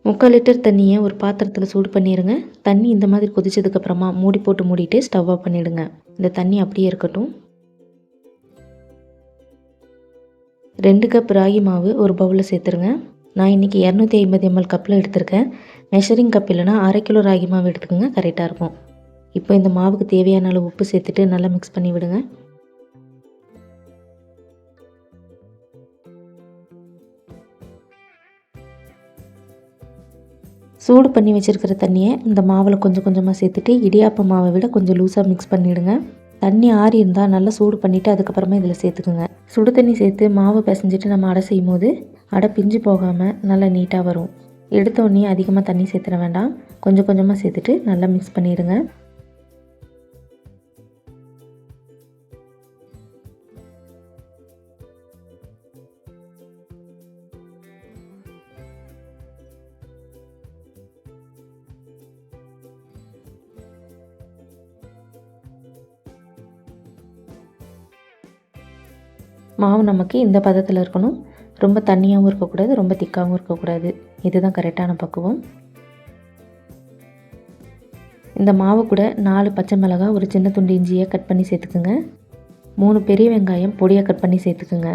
3/4 litre தண்ணியை ஒரு பாத்திரத்தில் சூடு பண்ணிடுங்க. தண்ணி இந்த மாதிரி கொதிச்சதுக்கப்புறமா மூடி போட்டு மூடிட்டு ஸ்டவ் ஆஃப் பண்ணிவிடுங்க. இந்த தண்ணி அப்படியே இருக்கட்டும். 2 கப் ராகி மாவு ஒரு பவுலில் சேர்த்துருங்க. நான் இன்றைக்கி 250 ml கப்பில் எடுத்திருக்கேன். மெஷரிங் கப் இல்லைனா 1/2 கிலோ ராகி மாவு எடுத்துக்கோங்க, கரெக்டாக இருக்கும். இப்போ இந்த மாவுக்கு தேவையான அளவு உப்பு சேர்த்துட்டு நல்லா மிக்ஸ் பண்ணி விடுங்க. சூடு பண்ணி வச்சுருக்கிற தண்ணியை இந்த மாவில் கொஞ்சம் கொஞ்சமாக சேர்த்துட்டு இடியாப்ப மாவை விட கொஞ்சம் லூஸாக மிக்ஸ் பண்ணிவிடுங்க. தண்ணி ஆறி இருந்தால் நல்லா சூடு பண்ணிவிட்டு அதுக்கப்புறமா இதில் சேர்த்துக்குங்க. சுடு தண்ணி சேர்த்து மாவு பிசைஞ்சிட்டு நம்ம அடை செய்யும் போது அடை பிஞ்சு போகாமல் நல்லா நீட்டாக வரும். எடுத்தோடனே அதிகமாக தண்ணி சேர்த்துட வேண்டாம், கொஞ்சம் கொஞ்சமாக சேர்த்துட்டு நல்லா மிக்ஸ் பண்ணிவிடுங்க. மாவு நமக்கு இந்த பதத்தில் இருக்கணும். ரொம்ப தண்ணியாகவும் இருக்கக்கூடாது, ரொம்ப திக்காகவும் இருக்கக்கூடாது. இதுதான் கரெக்டான பக்குவம். இந்த மாவு கூட 4 பச்சை மிளகாய், ஒரு சின்ன துண்டு இஞ்சியை கட் பண்ணி சேர்த்துக்குங்க. 3 பெரிய வெங்காயம் பொடியாக கட் பண்ணி சேர்த்துக்குங்க.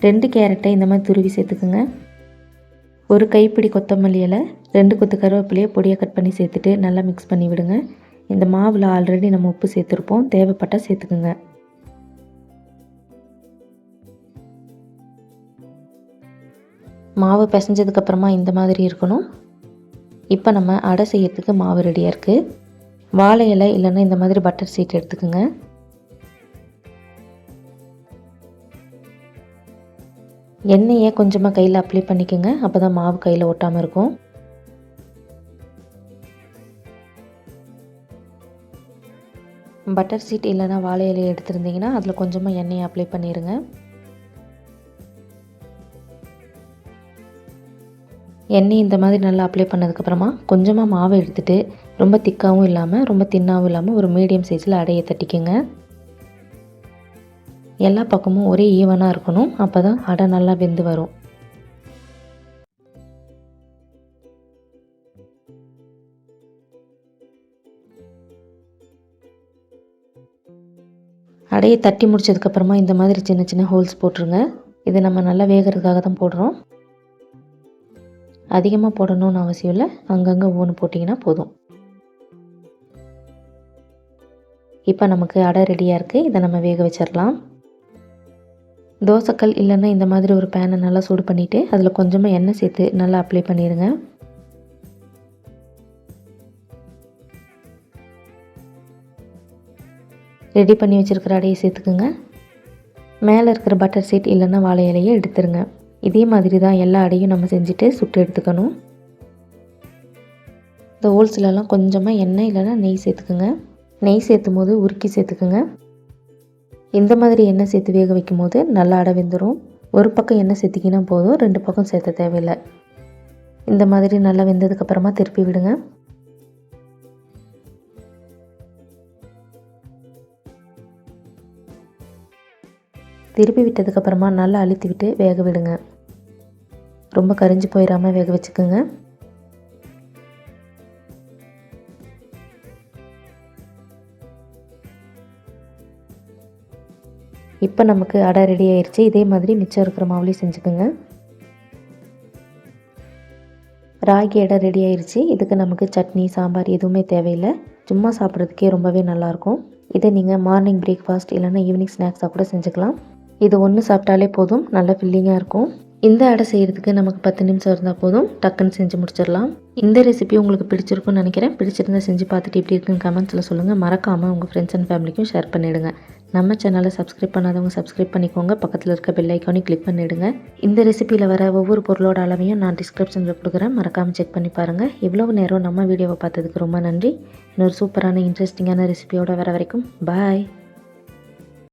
2 கேரட்டை இந்த மாதிரி துருவி சேர்த்துக்குங்க. ஒரு கைப்பிடி கொத்தமல்லி இலை, 2 கொத்து கருவேப்பிலையை பொடியாக கட் பண்ணி சேர்த்துட்டு நல்லா மிக்ஸ் பண்ணி விடுங்க. இந்த மாவில் ஆல்ரெடி நம்ம உப்பு சேர்த்துருப்போம், தேவைப்பட்டால் சேர்த்துக்குங்க. மாவு பிசைஞ்சதுக்கப்புறமா இந்த மாதிரி இருக்கணும். இப்போ நம்ம அடை செய்யறதுக்கு மாவு ரெடியாக இருக்குது. வாழை இலை இல்லைன்னா இந்த மாதிரி பட்டர் சீட் எடுத்துக்கோங்க. எண்ணெயை கொஞ்சமாக கையில் அப்ளை பண்ணிக்கோங்க, அப்போ தான் மாவு கையில் ஒட்டாமல் இருக்கும். பட்டர் சீட் இல்லைன்னா வாழை இலையை எடுத்துருந்தீங்கன்னா அதில் கொஞ்சமாக எண்ணெயை அப்ளை பண்ணிடுங்க. எண்ணெய் இந்த மாதிரி நல்லா அப்ளை பண்ணதுக்கப்புறமா கொஞ்சமாக மாவை எடுத்துகிட்டு ரொம்ப திக்காகவும் இல்லாமல் ரொம்ப தின்னாகவும் இல்லாமல் ஒரு மீடியம் சைஸில் அடையை தட்டிக்குங்க. எல்லா பக்கமும் ஒரே ஈவனாக இருக்கணும், அப்போ தான் அடை நல்லா வெந்து வரும். அடையை தட்டி முடிச்சதுக்கப்புறமா இந்த மாதிரி சின்ன சின்ன ஹோல்ஸ் போட்டுருங்க. இது நம்ம நல்லா வேகிறதுக்காக தான் போடுறோம். அதிகமாக போடணும்னு அவசியம் இல்லை, அங்கங்கே ஒவ்வொன்று போட்டிங்கன்னா போதும். இப்போ நமக்கு அடை ரெடியாக இருக்குது. இதை நம்ம வேக வச்சிடலாம். தோசைக்கல் இல்லைன்னா இந்த மாதிரி ஒரு பேனை நல்லா சூடு பண்ணிவிட்டு அதில் கொஞ்சமாக எண்ணெய் சேர்த்து நல்லா அப்ளை பண்ணிடுங்க. ரெடி பண்ணி வச்சுருக்கிற அடையை சேர்த்துக்குங்க. மேலே இருக்கிற பட்டர் சீட் இல்லைன்னா வாழை இலையை எடுத்துருங்க. இதே மாதிரி தான் எல்லா அடையும் நம்ம செஞ்சுட்டு சுட்டு எடுத்துக்கணும். இந்த ஹோல்ஸ்லலாம் கொஞ்சமாக எண்ணெய் இல்லைன்னா நெய் சேர்த்துக்குங்க. நெய் சேர்த்தும் போது உருக்கி சேர்த்துக்குங்க. இந்த மாதிரி எண்ணெய் சேர்த்து வேக வைக்கும் போது நல்லா அடை வெந்துடும். ஒரு பக்கம் எண்ணெய் சேர்த்திக்கினா போதும், 2 பக்கம் சேர்த்த தேவையில்லை. இந்த மாதிரி நல்லா வெந்ததுக்கப்புறமா திருப்பி விடுங்க. திருப்பி விட்டதுக்கப்புறமா நல்லா அழுத்தி விட்டு வேக விடுங்க. ரொம்ப கரிஞ்சு போயிடாமல் வேக வச்சுக்கோங்க. இப்போ நமக்கு அடை ரெடி ஆயிடுச்சு. இதே மாதிரி மிச்சம் இருக்கிற மாவுலேயும் செஞ்சுக்கோங்க. ராகி அடை ரெடி ஆயிடுச்சு. இதுக்கு நமக்கு சட்னி சாம்பார் எதுவுமே தேவையில்லை, சும்மா சாப்பிட்றதுக்கே ரொம்பவே நல்லாயிருக்கும். இதை நீங்கள் மார்னிங் பிரேக்ஃபாஸ்ட் இல்லைன்னா ஈவினிங் ஸ்நாக்ஸாக கூட செஞ்சுக்கலாம். இது ஒன்று சாப்பிட்டாலே போதும், நல்ல ஃபில்லிங்காக இருக்கும். இந்த அடை செய்கிறதுக்கு நமக்கு 10 நிமிஷம் இருந்தால் போதும், டக்குன்னு செஞ்சு முடிச்சிடலாம். இந்த ரெசிபி உங்களுக்கு பிடிச்சிருக்குன்னு நினைக்கிறேன். பிடிச்சிருந்தா செஞ்சு பார்த்துட்டு எப்படி இருக்குன்னு கமெண்ட்ஸில் சொல்லுங்கள். மறக்காமல் உங்கள் ஃப்ரெண்ட்ஸ் அண்ட் ஃபேமிலிக்கும் ஷேர் பண்ணிவிடுங்க. நம்ம சேனலை சப்ஸ்கிரைப் பண்ணாதவங்க சப்ஸ்கிரைப் பண்ணிக்கோங்க. பக்கத்தில் இருக்க பெல் ஐக்கானையும் கிளிக் பண்ணிவிடுங்க. இந்த ரெசிபியில் வர ஒவ்வொரு பொருளோட அளவையும் நான் டிஸ்கிரிப்ஷனில் கொடுக்குறேன், மறக்காமல் செக் பண்ணி பாருங்கள். இவ்வளவு நேரம் நம்ம வீடியோவை பார்த்ததுக்கு ரொம்ப நன்றி. இன்னொரு சூப்பரான இன்ட்ரெஸ்டிங்கான ரெசிபியோட வர வரைக்கும் பாய்.